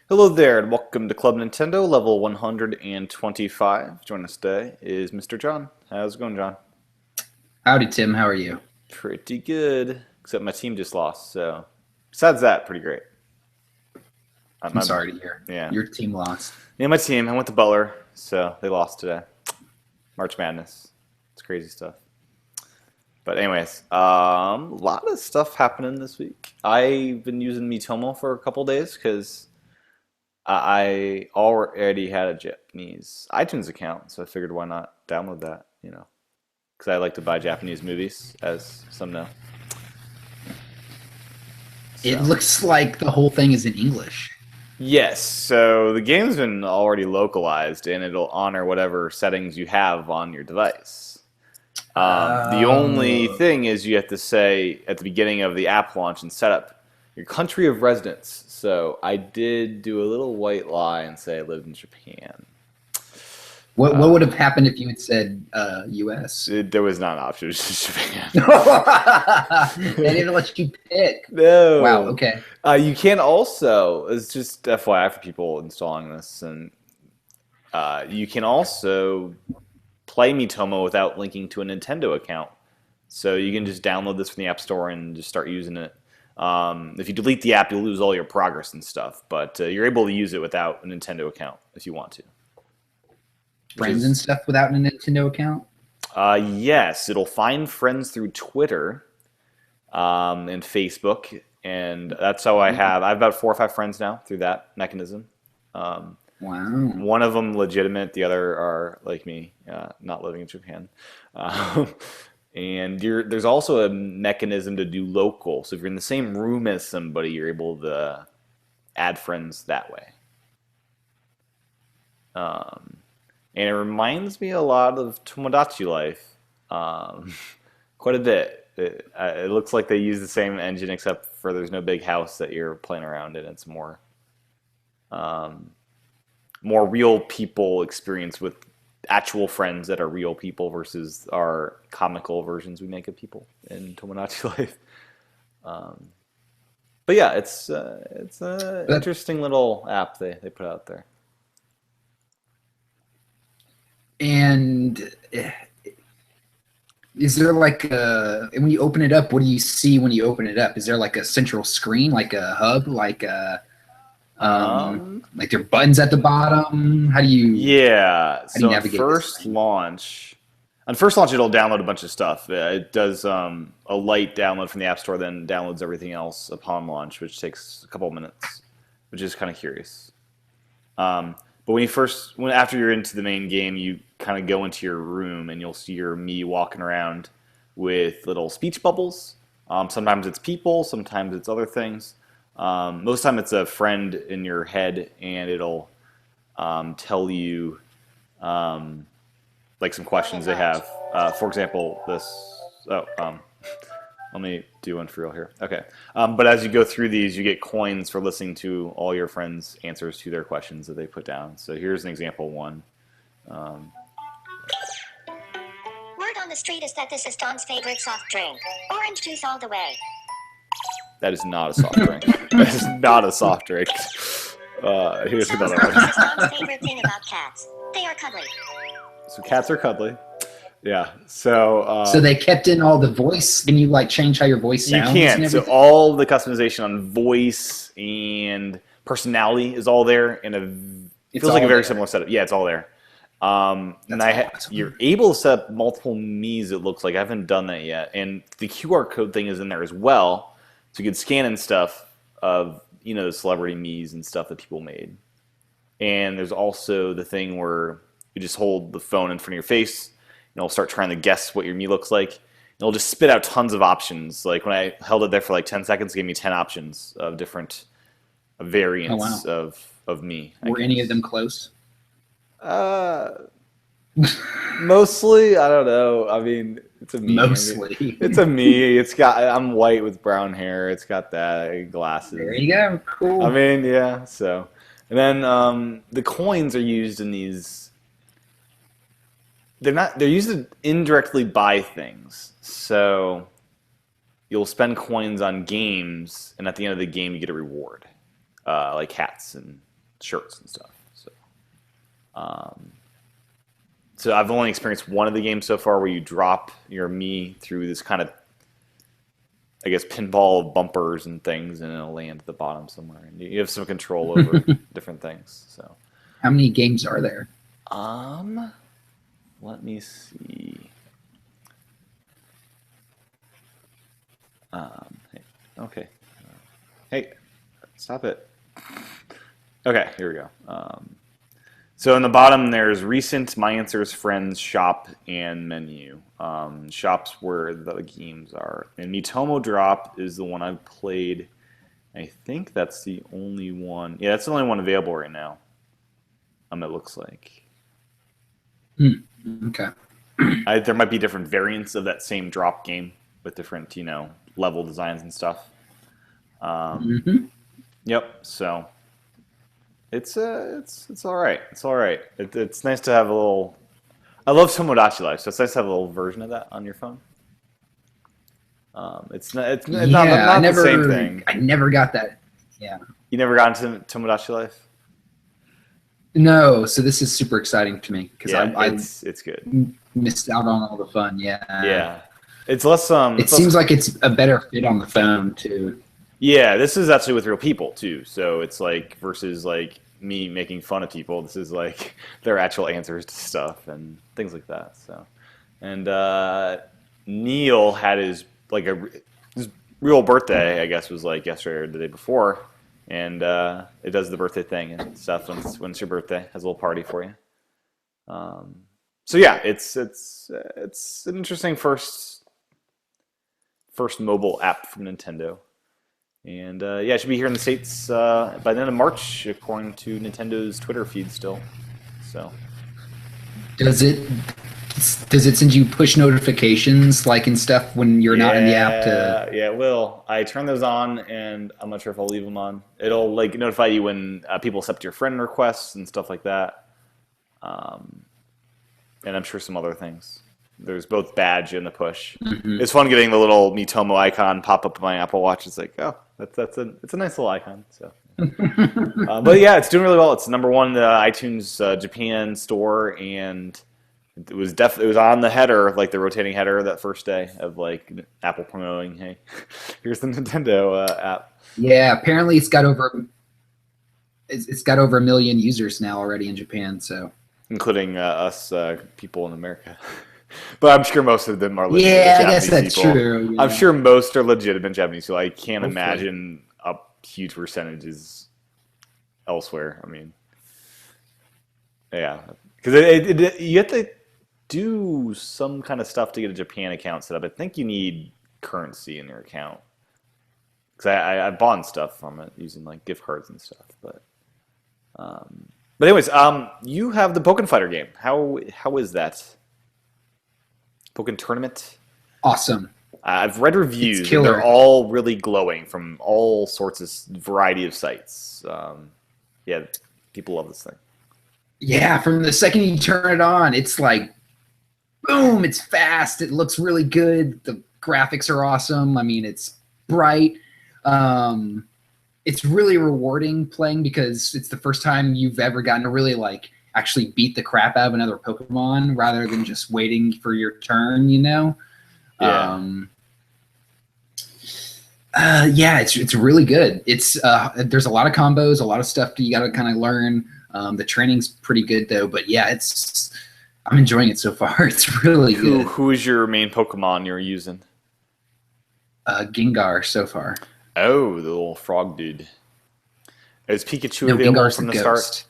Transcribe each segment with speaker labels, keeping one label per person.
Speaker 1: Hello there, and welcome to Club Nintendo, level 125. Joining us today is Mr. John. How's it going, John?
Speaker 2: Howdy, Tim. How are you?
Speaker 1: Pretty good, except my team just lost, so besides that, pretty great.
Speaker 2: I'm
Speaker 1: My,
Speaker 2: sorry to hear
Speaker 1: yeah.
Speaker 2: your team lost.
Speaker 1: Me and my team, I went to Butler, so they lost today. March Madness. It's crazy stuff. But anyways, a lot of stuff happening this week. I've been using Miitomo for a couple days because I already had a Japanese iTunes account, so I figured why not download that, because I like to buy Japanese movies, as some know.
Speaker 2: It
Speaker 1: So,
Speaker 2: looks like the whole thing is in English.
Speaker 1: yes, so the game's been already localized, and it'll honor whatever settings you have on your device. The only
Speaker 2: Oh.
Speaker 1: thing is you have to say at the beginning of the app launch and setup your country of residence. So I did do a little white lie and say I lived in Japan.
Speaker 2: What would have happened if you had said U.S.?
Speaker 1: There was not an option. It was just Japan.
Speaker 2: They didn't let you pick. Wow.
Speaker 1: No.
Speaker 2: Okay.
Speaker 1: You can also, it's just FYI for people installing this, and you can also play Miitomo without linking to a Nintendo account. So you can just download this from the App Store and just start using it. If you delete the app, you'll lose all your progress and stuff, but you're able to use it without a Nintendo account if you want to. Which
Speaker 2: Friends and
Speaker 1: is,
Speaker 2: stuff without a Nintendo account?
Speaker 1: yes, it'll find friends through Twitter and Facebook, and that's how I have about 4 or 5 friends now through that mechanism. Um,
Speaker 2: Wow.
Speaker 1: one of them legitimate, the other are like me, not living in Japan. Um, and there's also a mechanism to do local. So if you're in the same room as somebody, you're able to add friends that way. Um, and it reminds me a lot of Tomodachi Life, um, quite a bit. It looks like they use the same engine, except for there's no big house that you're playing around in. It's um, more real people experience with actual friends that are real people versus our comical versions we make of people in Tomodachi Life. Um, but yeah, it's a
Speaker 2: But
Speaker 1: interesting little app they put out there.
Speaker 2: and is there like when you open it up? What do you see when you open it up? Is there like a central screen, like a hub, like there are buttons at the bottom?
Speaker 1: Yeah.
Speaker 2: How do you
Speaker 1: So
Speaker 2: navigate this thing?
Speaker 1: on first launch, it'll download a bunch of stuff. It does a light download from the App Store, then downloads everything else upon launch, which takes a couple of minutes, which is kind of curious. But when after you're into the main game, you kind of go into your room and you'll see your me walking around with little speech bubbles. Sometimes it's people, sometimes it's other things. Most of the time, it's a friend in your head, and it'll tell you um, like some questions they have. For example, this. Oh, let me do one for real here. Okay. But as you go through these, you get coins for listening to all your friends' answers to their questions that they put down. So here's an example one. Um,
Speaker 3: Word on the street is that this is Don's favorite soft drink. Orange juice all the way.
Speaker 1: that is not a soft drink. That is not a soft drink. Here's
Speaker 3: Sounds
Speaker 1: another
Speaker 3: like
Speaker 1: one.
Speaker 3: this is Don's favorite thing about cats. They are cuddly.
Speaker 1: So cats are cuddly. Yeah. So
Speaker 2: So they kept in all the voice. Can you like change how your voice
Speaker 1: you
Speaker 2: sounds and
Speaker 1: can. So
Speaker 2: everything?
Speaker 1: all the customization on voice and personality is all there, and
Speaker 2: It's
Speaker 1: feels like a
Speaker 2: all
Speaker 1: very
Speaker 2: there.
Speaker 1: similar setup. Yeah, it's all there. And
Speaker 2: That's
Speaker 1: you're
Speaker 2: awesome.
Speaker 1: able to set up multiple Mii's. It looks like I haven't done that yet, and the QR code thing is in there as well, so you can scan and stuff of the celebrity Mii's and stuff that people made. And there's also the thing where you just hold the phone in front of your face, and it'll start trying to guess what your Mii looks like. It'll just spit out tons of options. Like when I held it there for like 10 seconds, it gave me 10 options of different
Speaker 2: Oh
Speaker 1: variants
Speaker 2: wow.
Speaker 1: of me, I
Speaker 2: Were any of
Speaker 1: guess.
Speaker 2: them close?
Speaker 1: Uh, Mostly, I don't know. I mean, it's a me. I mean,
Speaker 2: Mostly.
Speaker 1: it's a me. I'm white with brown hair. It's got that
Speaker 2: There
Speaker 1: glasses.
Speaker 2: you go.
Speaker 1: I
Speaker 2: Cool.
Speaker 1: mean, yeah. So, and then the coins are used in these. They're not. They're used to indirectly buy things. So you'll spend coins on games, and at the end of the game, you get a reward, like hats and shirts and stuff. So I've only experienced one of the games so far where you drop your Mii through this kind of, I guess, pinball bumpers and things, and it'll land at the bottom somewhere. And you have some control over different things. So,
Speaker 2: How many games are there?
Speaker 1: let me see. Hey, okay. Hey, stop it. Okay, here we go. So in the bottom, there's recent, my answers, friends, shop, and menu. Shop's where the games are. And Miitomo Drop is the one I've played. I think that's the only one. Yeah, that's the only one available right now. It looks like.
Speaker 2: Okay.
Speaker 1: There might be different variants of that same drop game with different, level designs and stuff. Yep. So it's all right. It's all right. It's nice to have a little. I love Tomodachi Life, so it's nice to have a little version of that on your phone. It's not the same thing.
Speaker 2: I never got that. Yeah.
Speaker 1: You never got into Tomodachi Life?
Speaker 2: No, so this is super exciting to me because I
Speaker 1: it's good.
Speaker 2: Missed out on all the fun. Yeah.
Speaker 1: Yeah. It's less.
Speaker 2: It seems like it's a better fit on the phone too.
Speaker 1: Yeah, this is actually with real people too. So it's like versus like me making fun of people. This is like their actual answers to stuff and things like that. So, and Neil had his real birthday. I guess was like yesterday or the day before, and it does the birthday thing and stuff when it's your birthday. Has a little party for you. So yeah, it's an interesting first mobile app from Nintendo. And yeah, it should be here in the States by the end of March, according to Nintendo's Twitter feed still. So,
Speaker 2: does it send you push notifications like and stuff when you're not in the app?
Speaker 1: Yeah, it will. I turn those on, and I'm not sure if I'll leave them on. It'll like notify you when people accept your friend requests and stuff like that. And I'm sure some other things. There's both badge and the push. Mm-hmm. It's fun getting the little Miitomo icon pop up on my Apple Watch. It's like, oh, it's a nice little icon. So, but yeah, it's doing really well. It's number one in the iTunes Japan store, and it was on the header, like the rotating header, that first day of like Apple promoting, hey, here's the Nintendo app.
Speaker 2: Yeah, apparently it's got over 1 million users now already in Japan. So,
Speaker 1: including us people in America. But I'm sure most of them are legitimate
Speaker 2: Japanese
Speaker 1: people.
Speaker 2: I guess that's true.
Speaker 1: I'm sure most are legitimate Japanese people. I can't imagine a huge percentage is elsewhere. I mean, yeah. Because you have to do some kind of stuff to get a Japan account set up. I think you need currency in your account. Because I bought stuff from it using like gift cards and stuff. But anyways, you have the Pokken Fighter game. How is that? Pokken Tournament.
Speaker 2: Awesome.
Speaker 1: I've read reviews, and they're all really glowing from all sorts of variety of sites. Yeah, people love this thing.
Speaker 2: Yeah, from the second you turn it on, it's like, boom, it's fast. It looks really good. The graphics are awesome. I mean, it's bright. It's really rewarding playing because it's the first time you've ever gotten to really like actually beat the crap out of another Pokemon rather than just waiting for your turn, Yeah. Yeah, it's really good. It's there's a lot of combos, a lot of stuff that you got to kind of learn. The training's pretty good though, but yeah, I'm enjoying it so far. It's really good.
Speaker 1: Who is your main Pokemon you're using?
Speaker 2: Gengar so far.
Speaker 1: Oh, the little frog dude. Is Pikachu available from the start?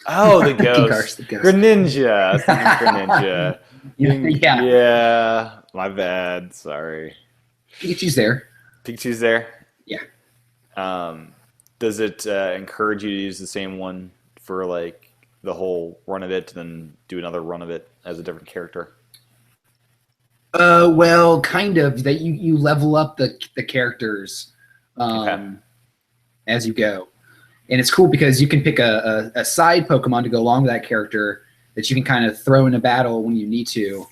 Speaker 1: Oh, the ghost.
Speaker 2: The ghost.
Speaker 1: Greninja. Greninja.
Speaker 2: Yeah.
Speaker 1: Yeah. My bad. Sorry.
Speaker 2: Pikachu's there.
Speaker 1: Pikachu's there?
Speaker 2: Yeah.
Speaker 1: Does it encourage you to use the same one for like the whole run of it, and then do another run of it as a different character?
Speaker 2: Well, kind of. That you level up the characters as you go. And it's cool because you can pick a side Pokemon to go along with that character that you can kind of throw in a battle when you need to.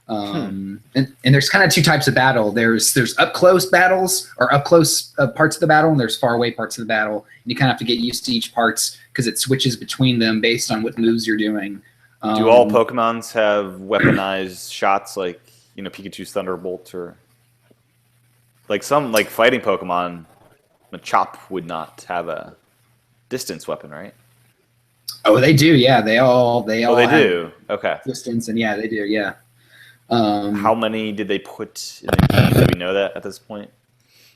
Speaker 2: And there's kind of two types of battle. There's up close battles or up close parts of the battle, and there's far away parts of the battle. And you kind of have to get used to each parts because it switches between them based on what moves you're doing.
Speaker 1: Do all Pokemons have weaponized shots like Pikachu's Thunderbolt, or like some fighting Pokemon? Machop would not have a distance weapon, right?
Speaker 2: Oh, they do. Yeah, they all.
Speaker 1: They
Speaker 2: have
Speaker 1: do. Okay.
Speaker 2: Distance, and yeah, they do. Yeah.
Speaker 1: How many did they put in the game? Do we know that at this point?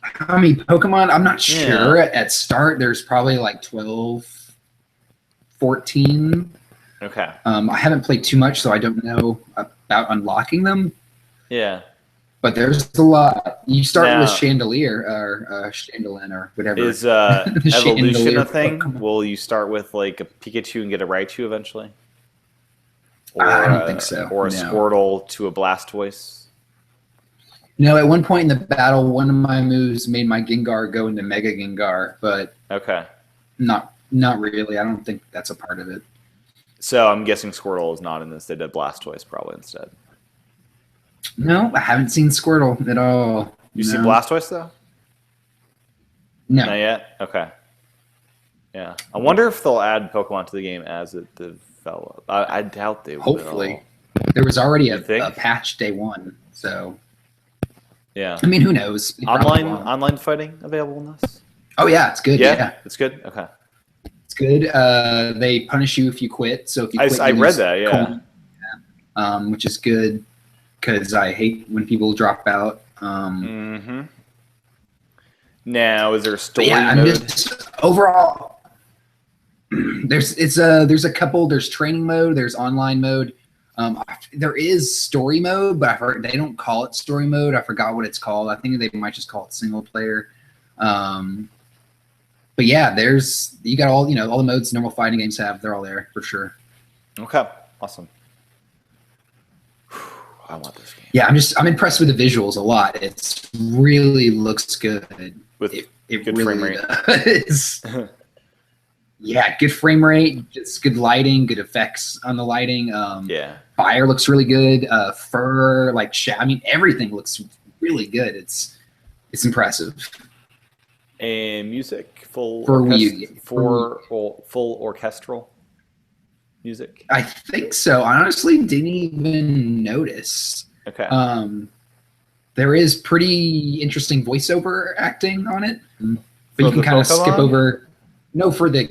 Speaker 2: How many Pokemon? I'm not sure. At start, there's probably like 12, 14.
Speaker 1: Okay.
Speaker 2: I haven't played too much, so I don't know about unlocking them.
Speaker 1: Yeah.
Speaker 2: But there's a lot. You start with Chandelier or Chandelin or whatever.
Speaker 1: Is evolution a thing? Pokemon. Will you start with like a Pikachu and get a Raichu eventually? Or,
Speaker 2: I don't think so.
Speaker 1: Or a Squirtle to a Blastoise?
Speaker 2: No, at one point in the battle, one of my moves made my Gengar go into Mega Gengar, but not really. I don't think that's a part of it.
Speaker 1: So I'm guessing Squirtle is not in this. They did Blastoise probably instead.
Speaker 2: No, I haven't seen Squirtle at all.
Speaker 1: You see Blastoise though?
Speaker 2: No.
Speaker 1: Not yet? Okay. Yeah. I wonder if they'll add Pokemon to the game as it develops. I doubt they will.
Speaker 2: Hopefully. There was already a patch day one, so.
Speaker 1: Yeah.
Speaker 2: I mean, who knows?
Speaker 1: Online fighting available in this?
Speaker 2: Oh, yeah, it's good. Yeah.
Speaker 1: It's good? Okay.
Speaker 2: It's good. They punish you if you quit. So if you quit,
Speaker 1: I read that, yeah.
Speaker 2: Which is good because I hate when people drop out.
Speaker 1: Now, is there a story mode?
Speaker 2: Overall, there's a couple. There's training mode. There's online mode. There is story mode, but they don't call it story mode. I forgot what it's called. I think they might just call it single player. But yeah, you got all the modes normal fighting games have. They're all there for sure.
Speaker 1: Okay, awesome. I want this game.
Speaker 2: Yeah, I'm impressed with the visuals a lot. It really looks good.
Speaker 1: With
Speaker 2: it
Speaker 1: good
Speaker 2: really
Speaker 1: frame rate.
Speaker 2: Does. Yeah, good frame rate, just good lighting, good effects on the lighting. Fire looks really good. Fur, everything looks really good. It's impressive.
Speaker 1: And music, full orchestral music.
Speaker 2: I think so. I honestly didn't even notice.
Speaker 1: Okay.
Speaker 2: There is pretty interesting voiceover acting on it, but you can kind of skip over. No, for the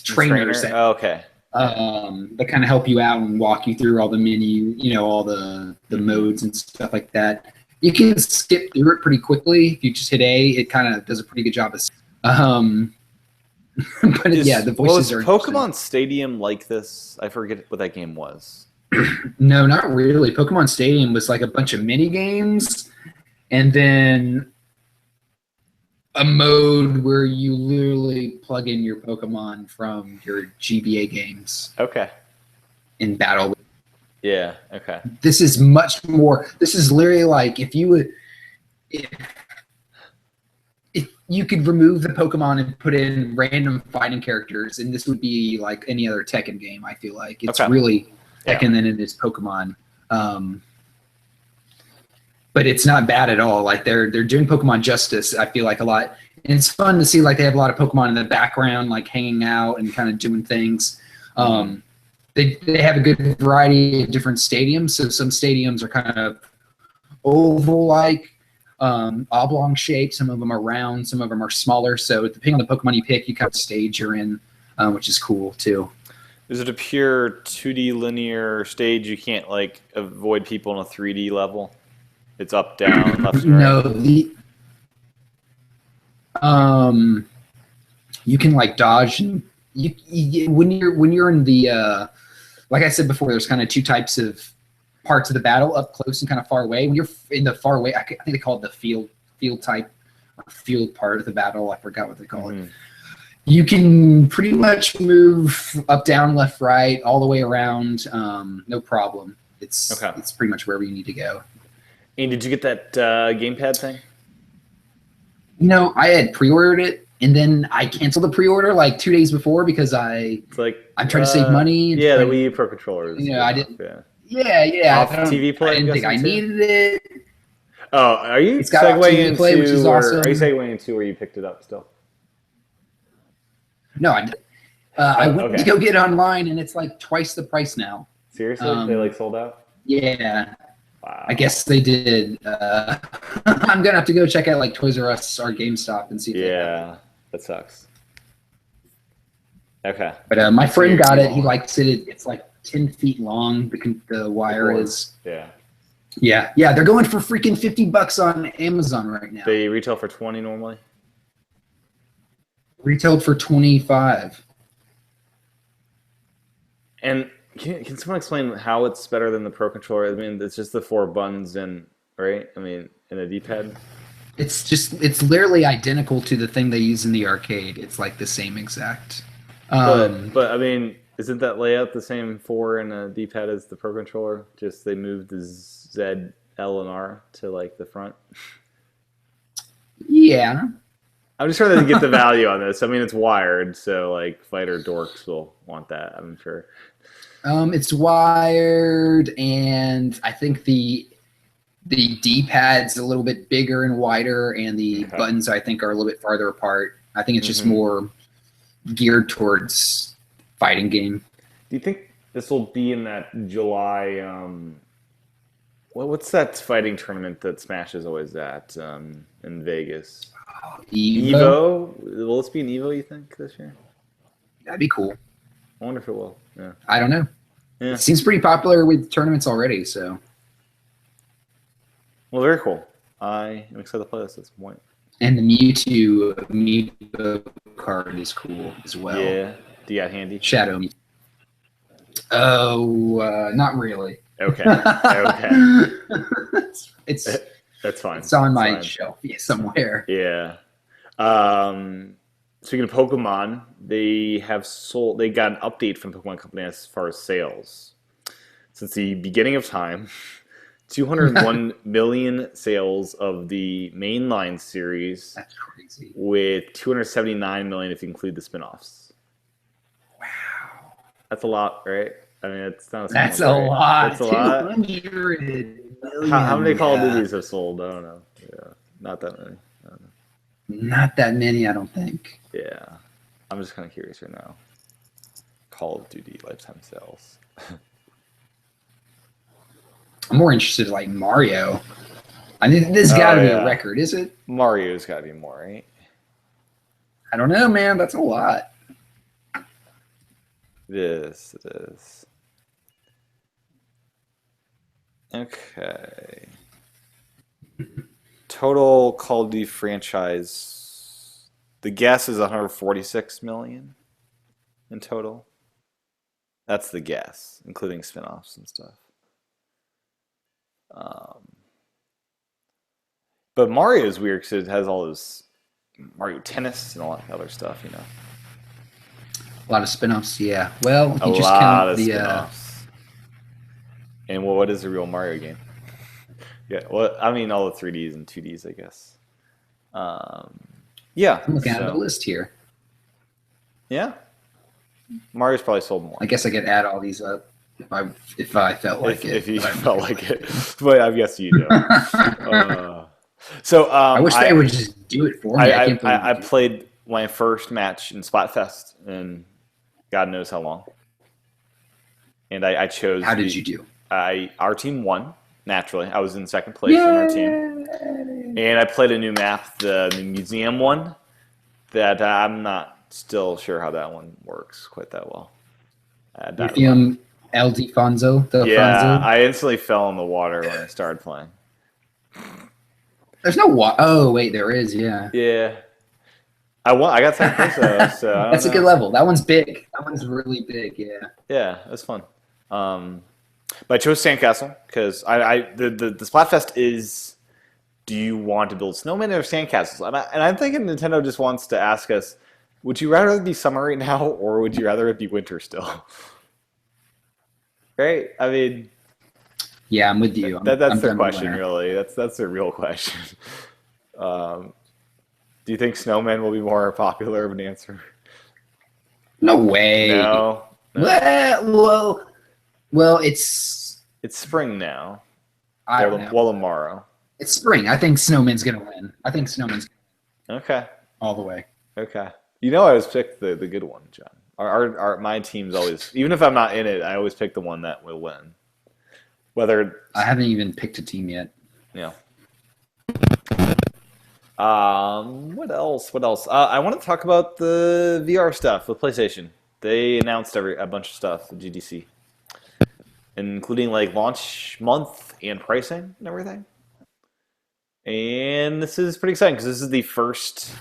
Speaker 2: trainers.
Speaker 1: Oh, okay.
Speaker 2: That kind of help you out and walk you through all the menu, all the modes and stuff like that. You can skip through it pretty quickly. If you just hit A, it kind of does a pretty good job of. But the voices are.
Speaker 1: Was Pokemon Stadium like this? I forget what that game was.
Speaker 2: No, not really. Pokemon Stadium was like a bunch of mini games, and then a mode where you literally plug in your Pokemon from your GBA games.
Speaker 1: Okay.
Speaker 2: In battle.
Speaker 1: Yeah. Okay.
Speaker 2: This is much more. This is literally like if you could remove the Pokemon and put in random fighting characters, and this would be like any other Tekken game. I feel like it's really Tekken than it is Pokemon. But it's not bad at all. Like they're doing Pokemon justice. I feel like a lot, and it's fun to see. Like they have a lot of Pokemon in the background, like hanging out and kind of doing things. They have a good variety of different stadiums. So some stadiums are kind of oval-like, oblong shape. Some of them are round. Some of them are smaller. So depending on the Pokemon you pick, you kind of stage you're in, which is cool too.
Speaker 1: Is it a pure 2D linear stage? You can't avoid people on a 3D level. It's up, down, left, and right.
Speaker 2: No, you can dodge and when you're in the like I said before, there's kind of two types of parts of the battle, up close and kind of far away. When you're in the far away, I think they call it the field type or field part of the battle. I forgot what they call it. You can pretty much move up, down, left, right, all the way around, no problem. It's pretty much wherever you need to go.
Speaker 1: And did you get that gamepad thing?
Speaker 2: I had pre-ordered it, and then I canceled the pre-order 2 days before because I'm trying to save money.
Speaker 1: The Wii U Pro controllers.
Speaker 2: I didn't. Yeah.
Speaker 1: Off TV play,
Speaker 2: I
Speaker 1: I'm
Speaker 2: didn't think I
Speaker 1: guessing, too?
Speaker 2: needed it.
Speaker 1: Oh, are you
Speaker 2: It's got off
Speaker 1: segueing
Speaker 2: TV play, which is
Speaker 1: into, or
Speaker 2: awesome.
Speaker 1: are you segueing into where you picked it up still?
Speaker 2: No, I
Speaker 1: Oh,
Speaker 2: went to
Speaker 1: okay.
Speaker 2: go get it online, and it's like twice the price now.
Speaker 1: Seriously? They like sold out?
Speaker 2: Yeah,
Speaker 1: Wow.
Speaker 2: I guess they did. I'm gonna have to go check out like Toys R Us or GameStop and see if they have it.
Speaker 1: Yeah, that sucks. Okay.
Speaker 2: But my friend
Speaker 1: you're-
Speaker 2: got
Speaker 1: you
Speaker 2: it. He
Speaker 1: want-
Speaker 2: likes it. It's like 10 feet long. The wire
Speaker 1: cord.
Speaker 2: is.
Speaker 1: Yeah.
Speaker 2: Yeah. They're going for freaking $50 on Amazon right now.
Speaker 1: They retail for 20 normally?
Speaker 2: Retailed for 25.
Speaker 1: And can someone explain how it's better than the Pro Controller? I mean, it's just the 4 buttons and, right? I mean, and a D-pad?
Speaker 2: It's literally identical to the thing they use in the arcade. It's like the same exact.
Speaker 1: But I mean, isn't that layout the same 4 and a D-pad as the Pro Controller? Just they moved the Z, L, and R to like the front?
Speaker 2: Yeah.
Speaker 1: I'm just trying to get the value on this. I mean, it's wired, so like fighter dorks will want that, I'm sure.
Speaker 2: It's wired, and I think the D-pad's a little bit bigger and wider, and the buttons I think are a little bit farther apart. I think it's just more geared towards fighting game.
Speaker 1: Do you think this will be in that July? What's that fighting tournament that Smash is always at in Vegas? Evo? Will this be an Evo, you think, this year?
Speaker 2: That'd be cool.
Speaker 1: I wonder if it will. Yeah.
Speaker 2: I don't know.
Speaker 1: Yeah.
Speaker 2: It seems pretty popular with tournaments already, so.
Speaker 1: Well, very cool. I am excited to play this at some point.
Speaker 2: And the Mewtwo Amiibo card is cool as well.
Speaker 1: Yeah. Do you got handy?
Speaker 2: Shadow Mewtwo. Oh, not really.
Speaker 1: Okay. Okay.
Speaker 2: It's
Speaker 1: That's fine.
Speaker 2: It's on my
Speaker 1: fine.
Speaker 2: shelf somewhere.
Speaker 1: Yeah. Speaking of Pokemon, they got an update from Pokemon Company as far as sales. Since the beginning of time, 201 million sales of the mainline series.
Speaker 2: That's crazy.
Speaker 1: With 279 million if you include the spin-offs.
Speaker 2: Wow.
Speaker 1: That's a lot, right? I mean, it's not.
Speaker 2: That's a lot.
Speaker 1: That's a lot.
Speaker 2: 200 million.
Speaker 1: How many Call of Duties have sold? I don't know. Yeah, not that many. I don't know.
Speaker 2: Not that many, I don't think.
Speaker 1: Yeah, I'm just kind of curious right now. Call of Duty lifetime sales.
Speaker 2: I'm more interested in like Mario. I mean, this got to be a record, is it?
Speaker 1: Mario's got to be more, right?
Speaker 2: I don't know, man. That's a lot.
Speaker 1: It is. Okay. Total Call of Duty franchise. The guess is 146 million in total. That's the guess, including spin-offs and stuff. But Mario is weird because it has all those Mario Tennis and all that other stuff, you know.
Speaker 2: A lot of spin-offs, yeah. Well,
Speaker 1: A
Speaker 2: you just
Speaker 1: lot
Speaker 2: count
Speaker 1: of
Speaker 2: the
Speaker 1: spin-offs. And what is a real Mario game? Yeah, well, I mean, all the 3Ds and 2Ds, I guess. Yeah.
Speaker 2: I'm looking at the list here.
Speaker 1: Yeah. Mario's probably sold more.
Speaker 2: I guess I could add all these up if I felt like it.
Speaker 1: If you felt like it. But I guess you do.
Speaker 2: I wish they would just do it for me.
Speaker 1: I played my first match in Splatfest in God knows how long. And I chose...
Speaker 2: How did you do?
Speaker 1: Our team won, naturally. I was in second place on our team. And I played a new map, the museum one, that I'm not still sure how that one works quite that well.
Speaker 2: Museum El Defonso?
Speaker 1: Yeah, I instantly fell in the water when I started playing.
Speaker 2: There's no water. Oh, wait, there is, yeah.
Speaker 1: Yeah. I got second place, though, so I don't
Speaker 2: That's
Speaker 1: know.
Speaker 2: a good level. That one's big. That one's really big, yeah.
Speaker 1: Yeah, it was fun. But I chose Sandcastle because the Splatfest is, do you want to build snowmen or sandcastles? And I'm thinking Nintendo just wants to ask us, would you rather it be summer right now or would you rather it be winter still? Right? I mean...
Speaker 2: Yeah, I'm with you.
Speaker 1: That's the question, really. That's the real question. Do you think snowmen will be more popular of an answer?
Speaker 2: No way.
Speaker 1: No.
Speaker 2: Well, it's
Speaker 1: It's spring now.
Speaker 2: I don't know.
Speaker 1: Well, tomorrow.
Speaker 2: It's spring. I think Snowman's gonna win. I think Snowman's gonna
Speaker 1: Okay.
Speaker 2: win all the way.
Speaker 1: Okay. You know, I always pick the good one, John. My team's always, even if I'm not in it, I always pick the one that will win. Whether
Speaker 2: I haven't even picked a team yet.
Speaker 1: yeah. What else? What else? I want to talk about the VR stuff with PlayStation. They announced a bunch of stuff at GDC, including like launch month and pricing and everything. And this is pretty exciting because this is the first.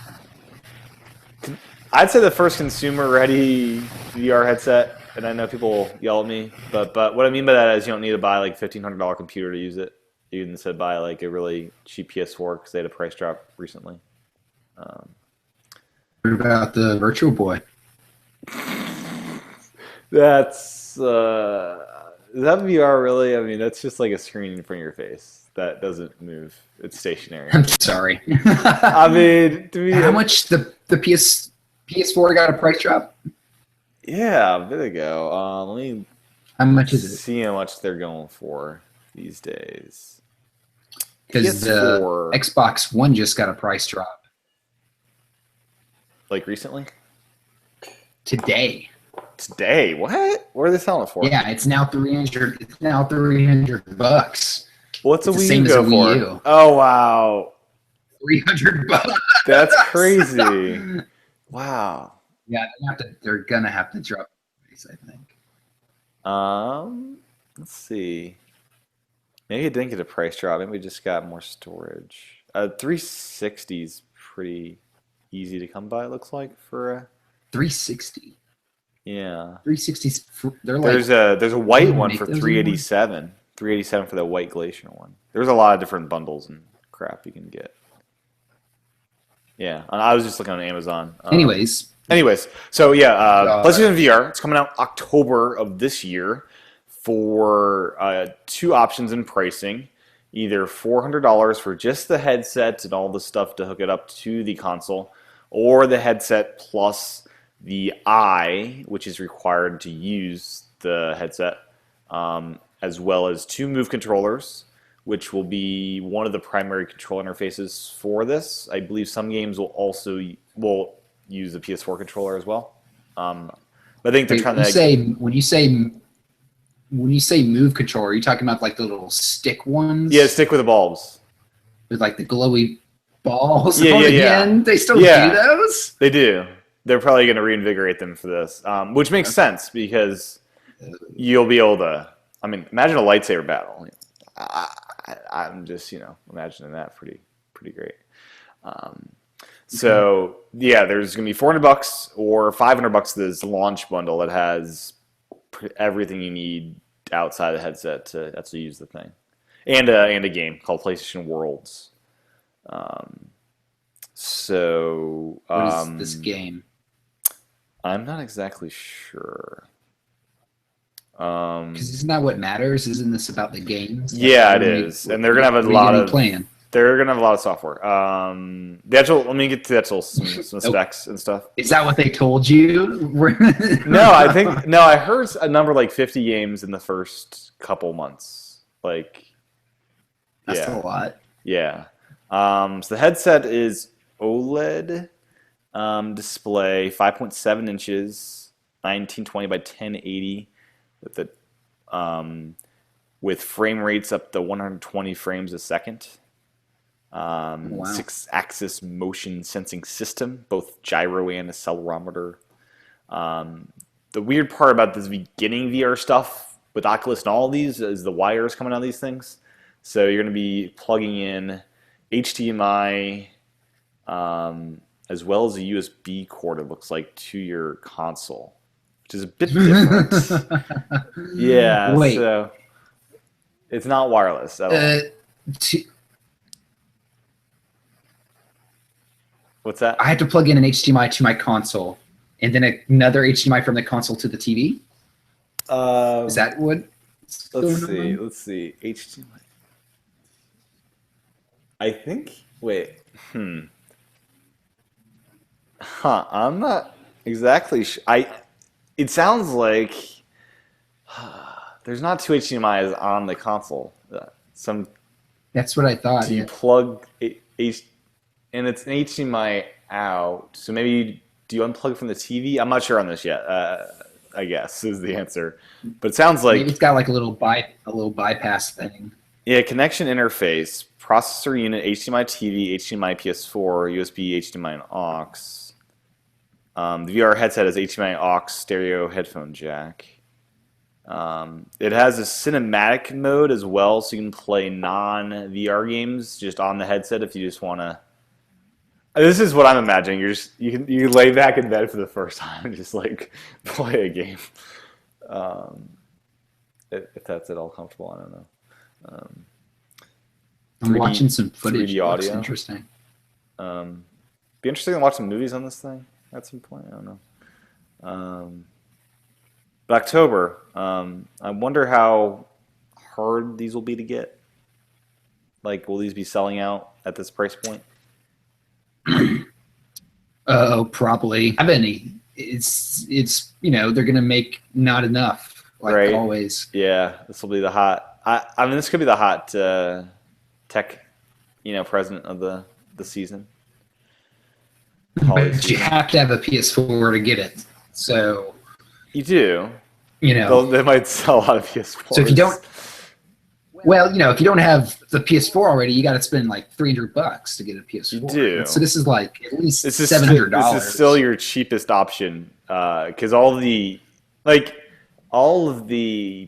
Speaker 1: I'd say the first consumer-ready VR headset, and I know people yell at me, but what I mean by that is you don't need to buy like $1,500 computer to use it. You can instead buy like a really cheap PS4 because they had a price drop recently.
Speaker 2: What about the Virtual Boy?
Speaker 1: That's is that VR really? I mean, that's just like a screen in front of your face that doesn't move. It's stationary.
Speaker 2: I'm sorry.
Speaker 1: I mean, to me,
Speaker 2: How much the PS4 got a price drop?
Speaker 1: Yeah, a bit ago. Let me
Speaker 2: How much is it?
Speaker 1: see how much they're going for these days.
Speaker 2: Because the
Speaker 1: PS4,
Speaker 2: Xbox One just got a price drop
Speaker 1: like recently.
Speaker 2: today.
Speaker 1: Today, what? What are they selling it for?
Speaker 2: Yeah, it's now $300. It's now $300.
Speaker 1: What's a
Speaker 2: It's the
Speaker 1: Wii
Speaker 2: same
Speaker 1: U
Speaker 2: as a
Speaker 1: go
Speaker 2: Wii
Speaker 1: for?
Speaker 2: U.
Speaker 1: Oh wow,
Speaker 2: $300.
Speaker 1: that's crazy. Wow.
Speaker 2: Yeah, they're gonna have to drop the price, I think.
Speaker 1: Let's see. Maybe it didn't get a price drop. Maybe we just got more storage. 360 is pretty easy to come by. It looks like for a
Speaker 2: 360.
Speaker 1: yeah.
Speaker 2: 360's they're like
Speaker 1: There's a white
Speaker 2: Can you
Speaker 1: one
Speaker 2: make
Speaker 1: for
Speaker 2: those
Speaker 1: 387. 387 for the white glacier one. There's a lot of different bundles and crap you can get. Yeah, I was just looking on Amazon.
Speaker 2: Anyways,
Speaker 1: So yeah, PlayStation VR. It's coming out October of this year for two options in pricing. Either $400 for just the headset and all the stuff to hook it up to the console, or the headset plus the eye, which is required to use the headset, as well as two Move controllers, which will be one of the primary control interfaces for this. I believe some games will also use the PS4 controller as well. But I think they're trying to
Speaker 2: when you say Move controller, are you talking about like the little stick ones?
Speaker 1: yeah, stick with the bulbs.
Speaker 2: With like the glowy balls
Speaker 1: Yeah,
Speaker 2: on
Speaker 1: yeah,
Speaker 2: the
Speaker 1: yeah.
Speaker 2: end? They still
Speaker 1: Yeah.
Speaker 2: do those?
Speaker 1: They do. They're probably going to reinvigorate them for this, which makes sense because you'll be able to. I mean, imagine a lightsaber battle. I'm just imagining that pretty great. So yeah, there's gonna be $400 or $500 this launch bundle that has everything you need outside the headset to actually use the thing, and a game called PlayStation Worlds.
Speaker 2: What is this game?
Speaker 1: I'm not exactly sure.
Speaker 2: Because isn't that what matters? Isn't this about the games?
Speaker 1: Yeah, it is, and they're gonna have a lot of
Speaker 2: playing.
Speaker 1: They're gonna have a lot of software. The actual. Let me get to the actual some specs and stuff.
Speaker 2: Is that what they told you?
Speaker 1: No, I think no. I heard a number like 50 games in the first couple months. Like,
Speaker 2: That's a lot.
Speaker 1: Yeah. So the headset is OLED display, 5.7 inches, 1920 by 1080, with frame rates up to 120 frames a second.
Speaker 2: Wow.
Speaker 1: 6-axis motion sensing system, both gyro and accelerometer. The weird part about this beginning VR stuff with Oculus and all of these is the wires coming out of these things. So you're going to be plugging in HDMI as well as a USB cord, it looks like, to your console, which is a bit different. Yeah,
Speaker 2: Wait.
Speaker 1: so it's not wireless at all. What's that?
Speaker 2: I had to plug in an HDMI to my console, and then another HDMI from the console to the TV. Is that what?
Speaker 1: Let's see. HDMI. I think. Wait. I'm not exactly sure. It sounds like there's not two HDMI's on the console. Some
Speaker 2: That's what I thought.
Speaker 1: do you
Speaker 2: Yeah.
Speaker 1: plug and it's an HDMI out. So maybe do you unplug from the TV? I'm not sure on this yet. I guess is the answer. But it sounds
Speaker 2: Maybe
Speaker 1: like
Speaker 2: it's got like a little bypass thing.
Speaker 1: yeah, connection interface, processor unit, HDMI TV, HDMI PS4, USB, HDMI, and aux. The VR headset has HDMI aux stereo headphone jack. It has a cinematic mode as well, so you can play non-VR games just on the headset if you just want to. This is what I'm imagining. You lay back in bed for the first time and just like play a game. If that's at all comfortable, I don't know.
Speaker 2: I'm
Speaker 1: 3D
Speaker 2: watching some footage.
Speaker 1: 3D
Speaker 2: It looks
Speaker 1: audio.
Speaker 2: interesting.
Speaker 1: Be interesting to watch some movies on this thing at some point. I don't know. But October, I wonder how hard these will be to get. Like, will these be selling out at this price point?
Speaker 2: Oh, probably. Have any? It's they're gonna make not enough like
Speaker 1: Right.
Speaker 2: always.
Speaker 1: Yeah, this will be the hot. I mean, this could be the hot tech, president of the season. Holiday
Speaker 2: But you
Speaker 1: season.
Speaker 2: have to have a PS4 to get it. So
Speaker 1: You do.
Speaker 2: you
Speaker 1: They might sell a lot of PS4s.
Speaker 2: So if you don't, well, if you don't have the PS4 already, you got to spend like $300 to get a PS4.
Speaker 1: You do.
Speaker 2: So this is like at least
Speaker 1: This is
Speaker 2: $700.
Speaker 1: This is still your cheapest option because all of the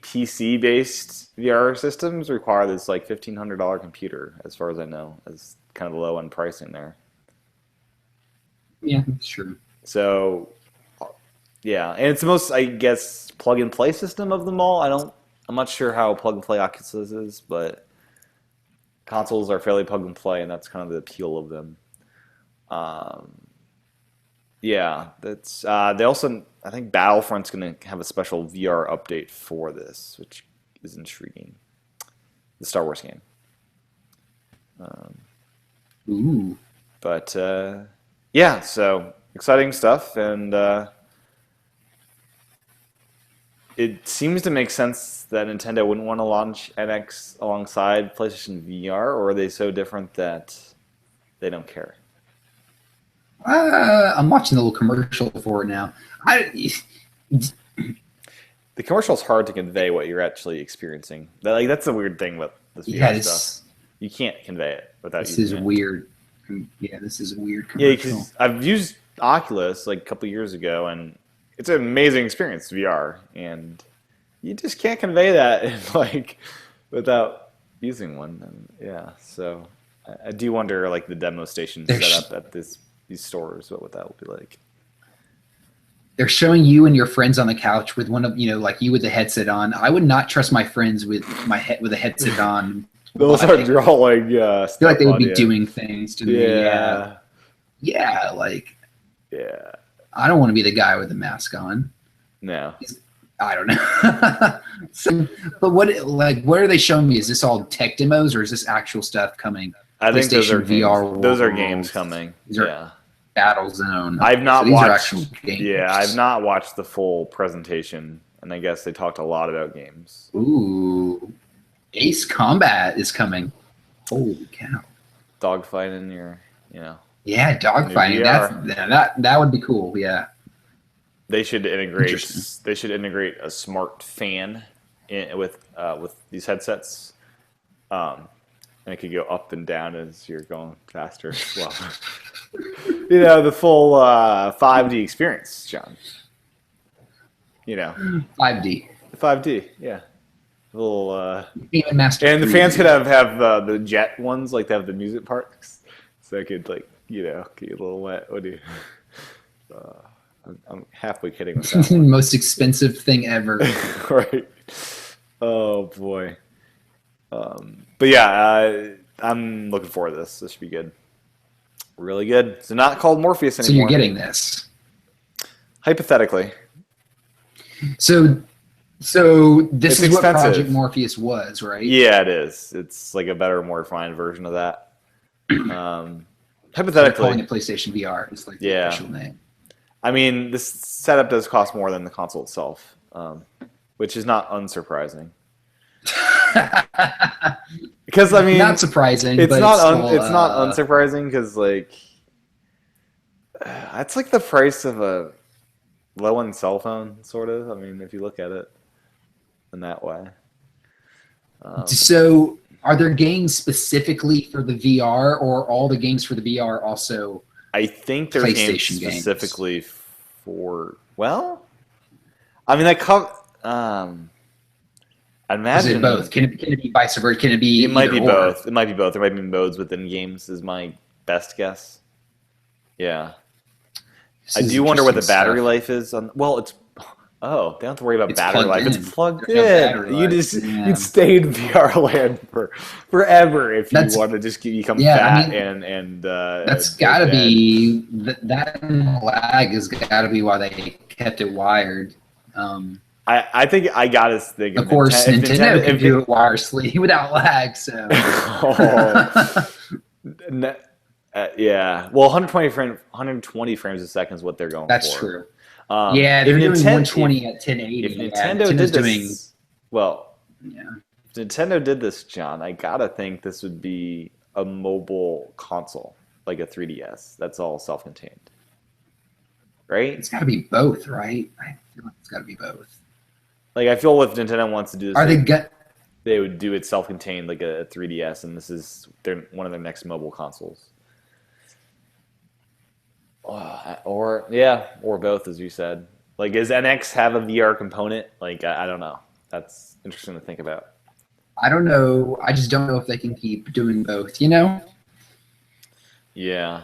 Speaker 1: PC based VR systems require this like $1,500 computer, as far as I know, as kind of the low end pricing there.
Speaker 2: Yeah, that's true.
Speaker 1: So, yeah, and it's the most, I guess, plug and play system of them all. I'm not sure how plug and play Oculus is, but consoles are fairly plug and play, and that's kind of the appeal of them. Yeah, that's they also, I think Battlefront's going to have a special VR update for this, which is intriguing. The Star Wars game.
Speaker 2: Ooh.
Speaker 1: But yeah, so exciting stuff, and it seems to make sense that Nintendo wouldn't want to launch NX alongside PlayStation VR, or are they so different that they don't care?
Speaker 2: I'm watching the little commercial for it now.
Speaker 1: The commercial's hard to convey what you're actually experiencing. That's the weird thing with this VR
Speaker 2: Yeah,
Speaker 1: stuff. You can't convey it without
Speaker 2: this
Speaker 1: using
Speaker 2: is
Speaker 1: it.
Speaker 2: weird. Yeah, this is a weird
Speaker 1: Yeah,
Speaker 2: commercial.
Speaker 1: because I've used Oculus like a couple years ago, and it's an amazing experience, VR, and you just can't convey that like without using one. And yeah, so I do wonder like the demo station set up at these stores, what that will be like.
Speaker 2: They're showing you and your friends on the couch with one of like you with the headset on. I would not trust my friends with with a headset on.
Speaker 1: Those are drawing.
Speaker 2: I feel like they would be doing things to me.
Speaker 1: Yeah.
Speaker 2: Yeah, like
Speaker 1: Yeah.
Speaker 2: I don't want to be the guy with the mask on.
Speaker 1: No.
Speaker 2: I don't know. So, but what are they showing me? Is this all tech demos or is this actual stuff coming?
Speaker 1: I think those are
Speaker 2: PlayStation VR
Speaker 1: games. Those are
Speaker 2: world.
Speaker 1: games coming.
Speaker 2: These are
Speaker 1: Yeah.
Speaker 2: Battle Zone.
Speaker 1: I've not
Speaker 2: So these are
Speaker 1: watched.
Speaker 2: actual games.
Speaker 1: Yeah, I've not watched the full presentation, and I guess they talked a lot about games.
Speaker 2: Ooh, Ace Combat is coming. Holy cow!
Speaker 1: Dogfight in your,
Speaker 2: Yeah, dogfighting. That would be cool. Yeah.
Speaker 1: They should integrate.
Speaker 2: Interesting.
Speaker 1: They should integrate a smart fan with these headsets, and it could go up and down as you're going faster as well. The full 5D experience, John.
Speaker 2: 5D.
Speaker 1: 5D, yeah. A little.
Speaker 2: Even Master.
Speaker 1: And the
Speaker 2: 3D.
Speaker 1: fans could have the jet ones, like they have the music parks, so they could get a little wet. What do you? I'm halfway kidding with that one.
Speaker 2: Most expensive thing ever.
Speaker 1: Right. Oh boy. But yeah, I'm looking forward to this. This should be good. Really good. So not called Morpheus
Speaker 2: So
Speaker 1: anymore.
Speaker 2: you're getting this.
Speaker 1: Hypothetically.
Speaker 2: So this
Speaker 1: It's
Speaker 2: is what
Speaker 1: expensive.
Speaker 2: Project Morpheus was, right?
Speaker 1: Yeah, it is. It's like a better, more refined version of that.
Speaker 2: They're calling
Speaker 1: Hypothetically,
Speaker 2: it PlayStation VR. It's like the
Speaker 1: Yeah.
Speaker 2: official name.
Speaker 1: I mean, this setup does cost more than the console itself. which is not unsurprising. Because I mean,
Speaker 2: not surprising.
Speaker 1: It's
Speaker 2: but
Speaker 1: not
Speaker 2: it's
Speaker 1: not unsurprising because like that's like the price of a low-end cell phone, sort of. I mean, if you look at it in that way.
Speaker 2: So, are there games specifically for the VR, or all the games for the VR also?
Speaker 1: I think there's games
Speaker 2: PlayStation games.
Speaker 1: specifically for. Well, I mean, I come. I
Speaker 2: Is
Speaker 1: imagine
Speaker 2: it both? Can it be vice versa? Can it be?
Speaker 1: it might be
Speaker 2: either or?
Speaker 1: both. It might be both. There might be modes within games. Is my best guess. Yeah,
Speaker 2: This
Speaker 1: I
Speaker 2: is
Speaker 1: do wonder what the
Speaker 2: interesting
Speaker 1: battery
Speaker 2: stuff.
Speaker 1: life is on. Well, it's. Oh, they don't have to worry about
Speaker 2: It's
Speaker 1: battery
Speaker 2: plugged
Speaker 1: life.
Speaker 2: in.
Speaker 1: It's plugged
Speaker 2: There's no battery
Speaker 1: in. You
Speaker 2: life.
Speaker 1: just
Speaker 2: Yeah.
Speaker 1: you'd stay in VR land for forever if you
Speaker 2: That's-
Speaker 1: want to just become
Speaker 2: Yeah, I
Speaker 1: fat
Speaker 2: mean,
Speaker 1: and
Speaker 2: That's
Speaker 1: and
Speaker 2: got to
Speaker 1: dead.
Speaker 2: be that and lag has got to be why they kept it wired.
Speaker 1: I think I gotta think
Speaker 2: Of course,
Speaker 1: if
Speaker 2: Nintendo can
Speaker 1: if
Speaker 2: do it wirelessly without lag. So,
Speaker 1: Oh. Yeah. Well, 120 frames a second is what they're going
Speaker 2: that's
Speaker 1: for.
Speaker 2: true.
Speaker 1: Yeah,
Speaker 2: Yeah, they're doing 120 at 1080.
Speaker 1: If
Speaker 2: Yeah,
Speaker 1: Nintendo
Speaker 2: Nintendo's
Speaker 1: did this, well,
Speaker 2: yeah.
Speaker 1: if Nintendo did this, John, I gotta think this would be a mobile console, like a 3DS. That's all self-contained, right?
Speaker 2: It's got to be both, right? I feel like it's got to be both.
Speaker 1: Like I feel if Nintendo wants to do this,
Speaker 2: Are they
Speaker 1: they would do it self-contained, like a 3DS, and this is one of their next mobile consoles. Or both, as you said. Like, does NX have a VR component? Like, I don't know. That's interesting to think about.
Speaker 2: I don't know. I just don't know if they can keep doing both. You know?
Speaker 1: Yeah.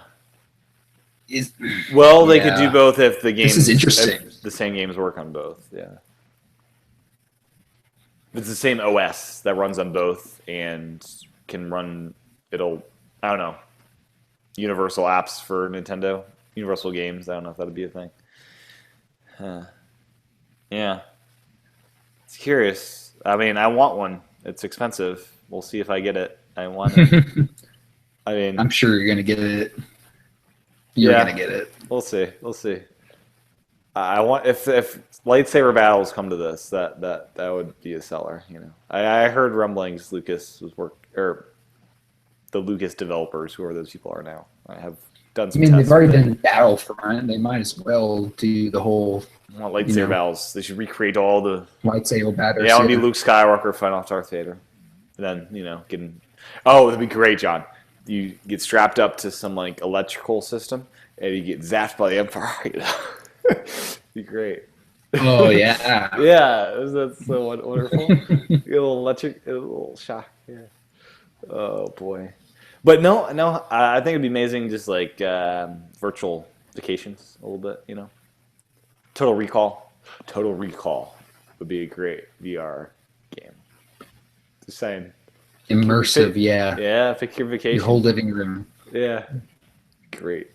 Speaker 2: Is
Speaker 1: Well, they could do both if the games.
Speaker 2: This is interesting.
Speaker 1: If the same games work on both. Yeah. If it's the same OS that runs on both and can run. I don't know. Universal apps for Nintendo. Universal games. I don't know if that'd be a thing. Yeah. It's curious. I mean, I want one. It's expensive. We'll see if I get it. I want it. I mean,
Speaker 2: I'm sure you're gonna get it. You're gonna get it.
Speaker 1: We'll see. We'll see. I want if lightsaber battles come to this, that would be a seller. You know, I heard rumblings. Lucas was or the Lucas developers, whoever those people are now, I have done some.
Speaker 2: I mean,
Speaker 1: tests
Speaker 2: they've already
Speaker 1: with it.
Speaker 2: done Battlefront. They might as well do the whole
Speaker 1: I want lightsaber battles. They should recreate all the.
Speaker 2: lightsaber battle.
Speaker 1: Yeah, I want to be Luke Skywalker fighting off Darth Vader. And then getting. Oh, that'd be great, John. You get strapped up to some like electrical system, and you get zapped by the Empire. Be great.
Speaker 2: Oh yeah.
Speaker 1: Yeah, that's so wonderful. A little electric, a little shock. Yeah. Oh boy. But no. I think it'd be amazing, just like virtual vacations a little bit. Total Recall. Total Recall would be a great VR game. Just saying.
Speaker 2: Immersive, yeah.
Speaker 1: Yeah, pick your vacation.
Speaker 2: Your whole living room.
Speaker 1: Yeah. Great.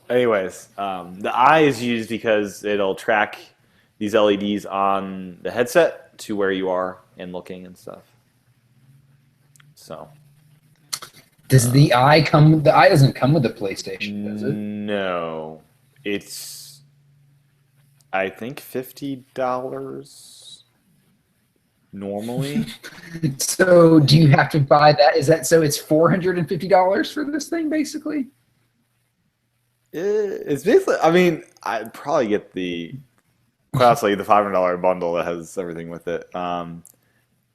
Speaker 1: Anyways, the eye is used because it'll track these LEDs on the headset to where you are and looking and stuff. So.
Speaker 2: Does the eye come? The eye doesn't come with the PlayStation, does it?
Speaker 1: No. It's, I think, $50 normally.
Speaker 2: So do you have to buy that? Is that so? It's $450 for this thing, basically.
Speaker 1: It's basically. I mean, I'd probably get honestly, the $500 bundle that has everything with it.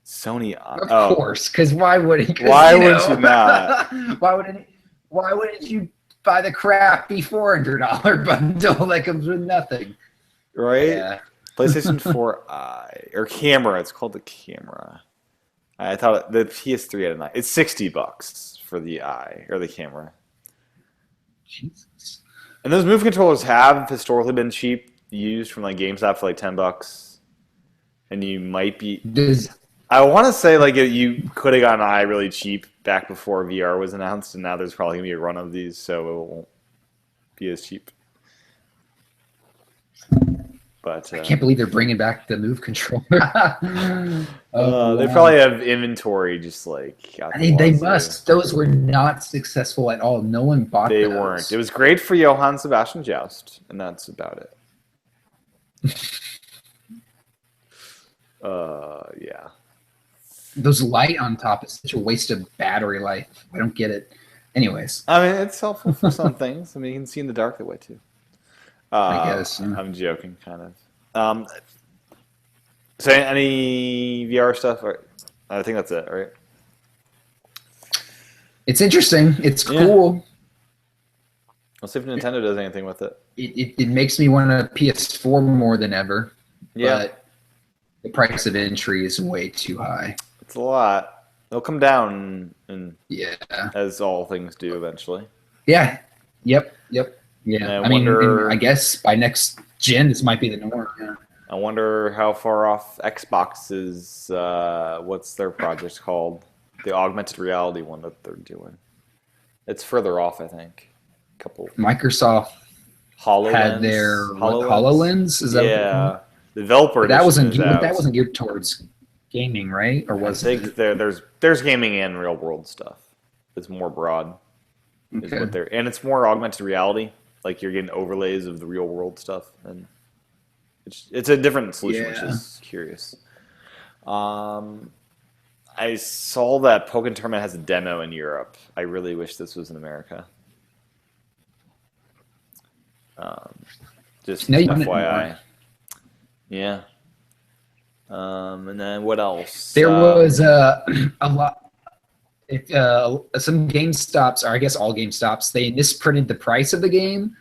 Speaker 1: Sony.
Speaker 2: Of course, because why wouldn't?
Speaker 1: Why wouldn't you not?
Speaker 2: Why wouldn't you buy the crappy $400 bundle that comes with nothing?
Speaker 1: Right?
Speaker 2: Yeah.
Speaker 1: PlayStation 4 Eye or camera. It's called the camera. I thought the PS3 had a 9. It's $60 for the eye or the camera.
Speaker 2: Jesus.
Speaker 1: And those move controllers have historically been cheap, used from like GameStop for like $10. And you might be. I want to say like you could have gotten an eye really cheap back before VR was announced, and now there's probably gonna be a run of these, so it won't be as cheap. But
Speaker 2: I can't believe they're bringing back the move controller.
Speaker 1: They
Speaker 2: wow.
Speaker 1: probably have inventory just like.
Speaker 2: They must. Those were not successful at all. No one bought
Speaker 1: They
Speaker 2: those.
Speaker 1: weren't. It was great for Johann Sebastian Joust, and that's about it. Yeah.
Speaker 2: Those light on top is such a waste of battery life. I don't get it. Anyways,
Speaker 1: I mean, it's helpful for some things. I mean, you can see in the dark that way too.
Speaker 2: I guess.
Speaker 1: I'm joking, kind of. So any VR stuff? Or, I think that's it, right?
Speaker 2: It's interesting. It's
Speaker 1: Yeah.
Speaker 2: cool.
Speaker 1: We'll see if Nintendo does anything with it.
Speaker 2: It makes me want a PS4 more than ever.
Speaker 1: Yeah.
Speaker 2: But the price of entry is way too high.
Speaker 1: It's a lot. They'll come down, and
Speaker 2: Yeah.
Speaker 1: as all things do eventually.
Speaker 2: Yeah. Yep. Yeah.
Speaker 1: I
Speaker 2: I mean,
Speaker 1: wonder-
Speaker 2: I guess by next gen, this might be the norm. Yeah.
Speaker 1: I wonder how far off Xbox is. What's their project called? The augmented reality one that they're doing. It's further off, I think. A couple.
Speaker 2: Microsoft
Speaker 1: HoloLens.
Speaker 2: had their HoloLens. Is that
Speaker 1: yeah. The developer
Speaker 2: that wasn't
Speaker 1: edition is out.
Speaker 2: that wasn't geared towards gaming, right? Or was
Speaker 1: I think there's gaming and real world stuff. It's more broad.
Speaker 2: it?
Speaker 1: Is
Speaker 2: Okay.
Speaker 1: what they're, and it's more augmented reality. Like you're getting overlays of the real world stuff, and it's a different solution, which
Speaker 2: Yeah.
Speaker 1: is curious. I saw that Pokken Tournament has a demo in Europe. I really wish this was in America. Just
Speaker 2: No, you don't
Speaker 1: FYI.
Speaker 2: anymore.
Speaker 1: Yeah. And then what else?
Speaker 2: There was a lot. If some GameStops, or I guess all GameStops, they misprinted the price of the game.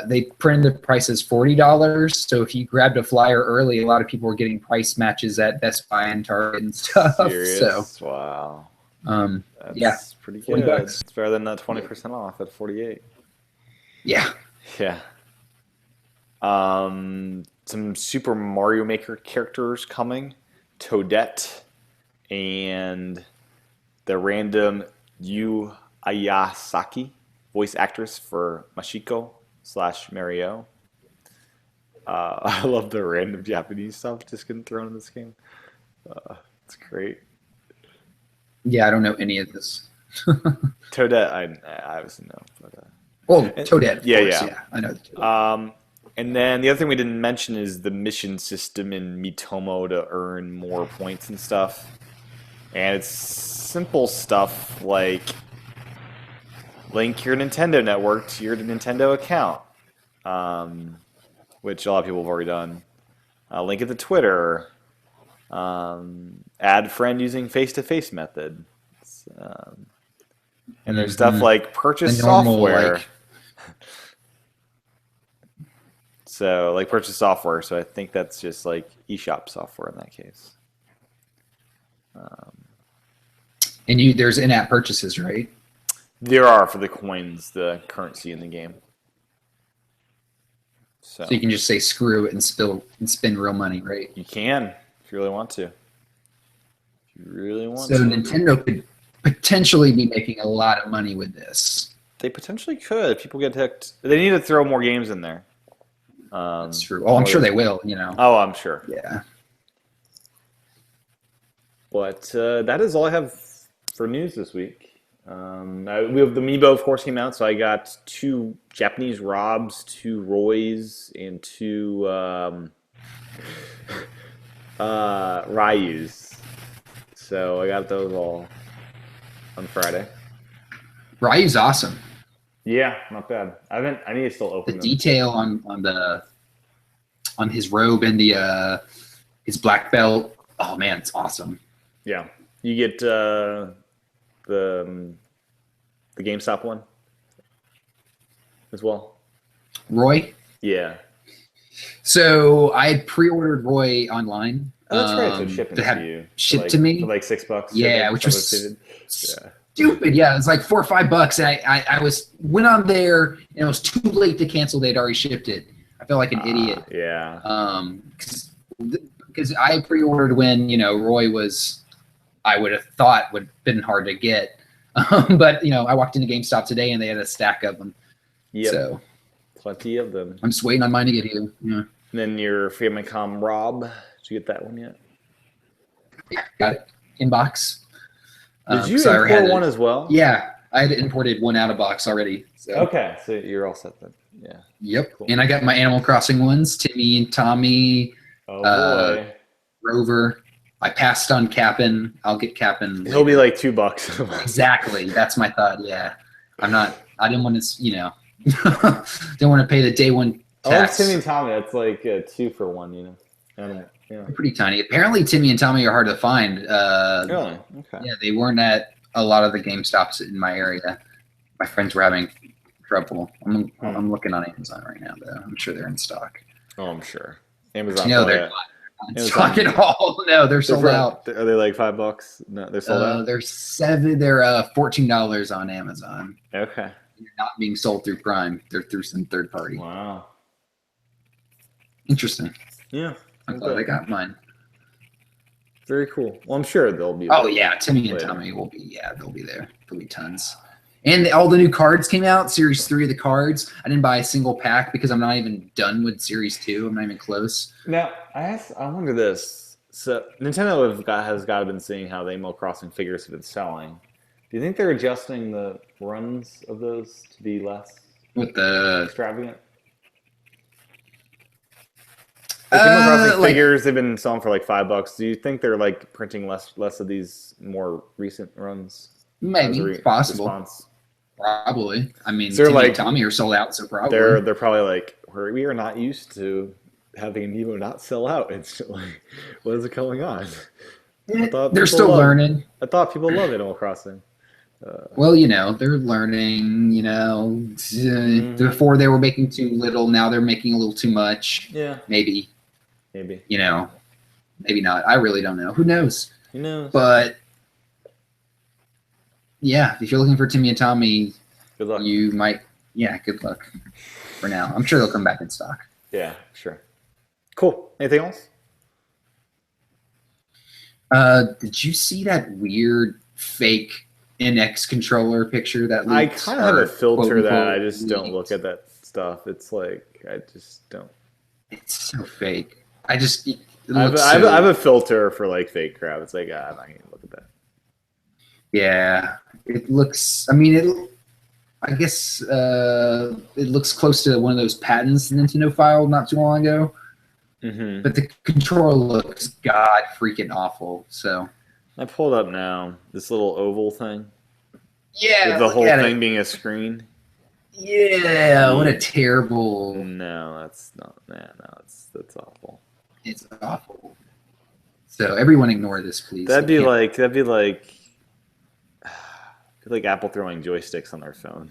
Speaker 2: They printed the price as $40. So if you grabbed a flyer early, a lot of people were getting price matches at Best Buy and Target and stuff.
Speaker 1: Serious?
Speaker 2: So
Speaker 1: Wow.
Speaker 2: That's
Speaker 1: Yeah, pretty good.
Speaker 2: $40.
Speaker 1: It's better than that 20% off at 48.
Speaker 2: Yeah.
Speaker 1: Yeah. Some Super Mario Maker characters coming, Toadette, and the random Yu Ayasaki, voice actress for Mashiko / Mario. I love the random Japanese stuff just getting thrown in this game. It's great.
Speaker 2: Yeah, I don't know any of this.
Speaker 1: Toadette, I obviously know. But,
Speaker 2: Oh, Toadette. Of
Speaker 1: Yeah,
Speaker 2: course,
Speaker 1: yeah.
Speaker 2: I know the Toadette.
Speaker 1: And then the other thing we didn't mention is the mission system in Miitomo to earn more points and stuff. And it's simple stuff like link your Nintendo network to your Nintendo account, which a lot of people have already done. Link it to Twitter. Add friend using face-to-face method. And there's stuff like purchase
Speaker 2: The normal,
Speaker 1: software.
Speaker 2: like-
Speaker 1: So, like purchase software. So I think that's just like eShop software in that case.
Speaker 2: And there's in-app purchases, right?
Speaker 1: There are for the coins, the currency in the game. So
Speaker 2: So you can just say screw it and spend real money, right?
Speaker 1: you can if you really want to. If you really want
Speaker 2: So
Speaker 1: to.
Speaker 2: Nintendo could potentially be making a lot of money with this.
Speaker 1: They potentially could. If people get hooked. They need to throw more games in there.
Speaker 2: That's true. Oh, I'm sure they will, you know.
Speaker 1: Oh, I'm sure.
Speaker 2: Yeah.
Speaker 1: But that is all I have for news this week. We have the Amiibo, of course, came out, so I got 2 Japanese Robs, 2 Roys, and 2 Ryus. So I got those all on Friday.
Speaker 2: Ryu's awesome.
Speaker 1: Yeah, not bad. I need to still
Speaker 2: The
Speaker 1: open them.
Speaker 2: detail on his robe and the his black belt. Oh man, it's awesome.
Speaker 1: Yeah, you get the GameStop one as well.
Speaker 2: Roy.
Speaker 1: Yeah.
Speaker 2: So I had pre-ordered Roy online.
Speaker 1: Oh, that's right. So shipping
Speaker 2: to have
Speaker 1: to you.
Speaker 2: shipped
Speaker 1: for
Speaker 2: to me.
Speaker 1: for like $6.
Speaker 2: Yeah,
Speaker 1: shipping,
Speaker 2: which was
Speaker 1: included. Yeah.
Speaker 2: stupid. Yeah, it was like $4 or $5, and I went on there, and it was too late to cancel. They'd already shipped it. I felt like an idiot.
Speaker 1: Yeah.
Speaker 2: Because I pre-ordered when Roy was, I would have thought would have been hard to get, but I walked into GameStop today and they had a stack of them.
Speaker 1: Yep.
Speaker 2: So
Speaker 1: Plenty of them.
Speaker 2: I'm just waiting on mine to get here. Yeah,
Speaker 1: And then your Famicom Rob. Did you get that one yet?
Speaker 2: got it. Inbox.
Speaker 1: Did you
Speaker 2: so I
Speaker 1: import
Speaker 2: had it-
Speaker 1: one as well?
Speaker 2: Yeah, I had imported one out of box already. So.
Speaker 1: Okay, so you're all set then. Yeah.
Speaker 2: Yep.
Speaker 1: Cool.
Speaker 2: And I got my Animal Crossing ones, Timmy and Tommy.
Speaker 1: Oh
Speaker 2: Uh,
Speaker 1: boy.
Speaker 2: Rover. I passed on Cap'n. I'll get Cap'n.
Speaker 1: He'll be
Speaker 2: later.
Speaker 1: like $2.
Speaker 2: Exactly. That's my thought. Yeah. I'm not. I didn't want to. Didn't want to pay the day one
Speaker 1: I love
Speaker 2: tax.
Speaker 1: Timmy and Tommy. That's like a 2-for-1, Animal. Yeah.
Speaker 2: They're pretty tiny. Apparently, Timmy and Tommy are hard to find.
Speaker 1: Really? Okay.
Speaker 2: Yeah, they weren't at a lot of the GameStops in my area. My friends were having trouble. I'm looking on Amazon right now, though. I'm sure they're in stock.
Speaker 1: Oh, I'm sure. Amazon.
Speaker 2: No, they're not in stock at all. No, they're sold out.
Speaker 1: Are they like $5? No, they're sold out.
Speaker 2: They're They're $14 on Amazon.
Speaker 1: Okay.
Speaker 2: They're not being sold through Prime. They're through some third party.
Speaker 1: Wow.
Speaker 2: Interesting.
Speaker 1: Yeah.
Speaker 2: I'm glad I got mine.
Speaker 1: Very cool. Well, I'm sure they'll be.
Speaker 2: Oh yeah, Timmy and Tommy will be. Yeah, they'll be there. There'll be tons. And all the new cards came out. Series 3 of the cards. I didn't buy a single pack because I'm not even done with Series 2. I'm not even close.
Speaker 1: Now, I wonder this. So Nintendo has got to been seeing how the Animal Crossing figures have been selling. Do you think they're adjusting the runs of those to be less
Speaker 2: With the
Speaker 1: extravagant? Like Animal Crossing
Speaker 2: like-
Speaker 1: figures, they've been selling for like $5. Do you think they're like printing less of these more recent runs?
Speaker 2: maybe it's possible.
Speaker 1: Response?
Speaker 2: Probably. I mean,
Speaker 1: So they're
Speaker 2: Timmy
Speaker 1: like-
Speaker 2: and Tommy are sold out, so probably.
Speaker 1: They're probably like, we are not used to having Amiibo not sell out instantly. What is going on?
Speaker 2: They're
Speaker 1: people
Speaker 2: still learning.
Speaker 1: I thought people love Animal Crossing.
Speaker 2: Well, they're learning. Before they were making too little. Now they're making a little too much.
Speaker 1: Yeah,
Speaker 2: Maybe.
Speaker 1: maybe.
Speaker 2: Maybe not. I really don't know. Who knows?
Speaker 1: Who knows?
Speaker 2: But yeah, if you're looking for Timmy and Tommy,
Speaker 1: Good luck.
Speaker 2: you might. Yeah, good luck for now. I'm sure they'll come back in stock.
Speaker 1: Yeah, sure. Cool. Anything else?
Speaker 2: Did you see that weird fake NX controller picture that
Speaker 1: I
Speaker 2: leaked?
Speaker 1: kind of have a
Speaker 2: Or
Speaker 1: filter that
Speaker 2: quote-unquote
Speaker 1: I just don't
Speaker 2: leaked?
Speaker 1: look at that stuff. It's like I just don't.
Speaker 2: It's so fake. It
Speaker 1: I have,
Speaker 2: looks
Speaker 1: I have,
Speaker 2: so-
Speaker 1: I have a filter for like fake crap. It's like I'm not gonna look at that.
Speaker 2: Yeah, it looks. I mean, I guess it looks close to one of those patents Nintendo filed not too long ago.
Speaker 1: Mm-hmm.
Speaker 2: But the controller looks god freaking awful. So
Speaker 1: I pulled up now this little oval thing
Speaker 2: yeah,
Speaker 1: with the
Speaker 2: look
Speaker 1: whole
Speaker 2: at
Speaker 1: thing
Speaker 2: it.
Speaker 1: being a screen.
Speaker 2: Yeah, what a terrible.
Speaker 1: No, that's not. Man, no, that's awful.
Speaker 2: It's awful. So everyone ignore this, please.
Speaker 1: That'd be
Speaker 2: Yeah.
Speaker 1: like Apple throwing joysticks on their phone.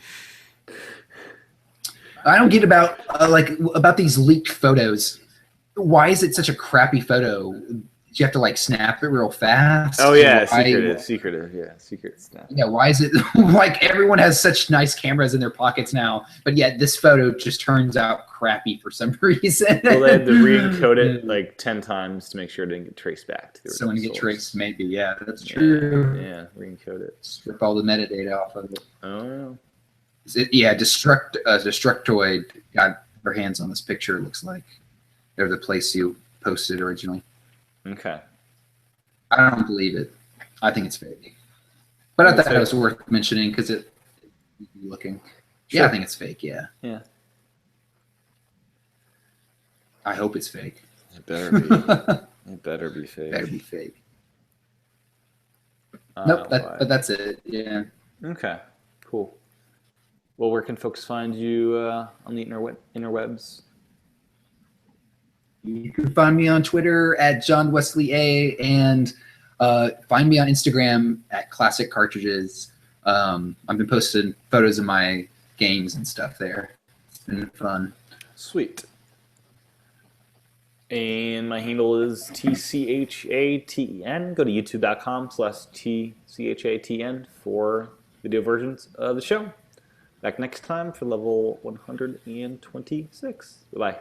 Speaker 2: I don't get about these leaked photos. Why is it such a crappy photo? Do you have to like snap it real fast?
Speaker 1: Oh yeah,
Speaker 2: Why-
Speaker 1: secretive. Yeah, secret stuff.
Speaker 2: Yeah, why is it like everyone has such nice cameras in their pockets now, but yet this photo just turns out crappy for some reason?
Speaker 1: Well, they had to re-encode it like 10 times to make sure it didn't get traced back to the
Speaker 2: So when you
Speaker 1: original
Speaker 2: get
Speaker 1: source.
Speaker 2: traced, maybe. Yeah, that's true.
Speaker 1: Yeah, re-encode it.
Speaker 2: Strip all the metadata off of it.
Speaker 1: Oh,
Speaker 2: Destructoid got their hands on this picture, it looks like. They're the place you posted originally.
Speaker 1: okay.
Speaker 2: I don't believe it. I think it's fake. But I
Speaker 1: It's
Speaker 2: thought it was worth mentioning because it looking. Yeah,
Speaker 1: Sure.
Speaker 2: I think it's fake, yeah.
Speaker 1: Yeah,
Speaker 2: I hope it's fake.
Speaker 1: it better be. It better be fake.
Speaker 2: Better be fake. Nope,
Speaker 1: why?
Speaker 2: but that's it. Yeah.
Speaker 1: Okay, cool. Well, where can folks find you on the interwebs?
Speaker 2: You can find me on Twitter at John Wesley A, and find me on Instagram at Classic Cartridges. I've been posting photos of my games and stuff there. It's been fun.
Speaker 1: Sweet. And my handle is TCHATEN. Go to youtube.com/TCHATN for video versions of the show. Back next time for level 126. Bye-bye.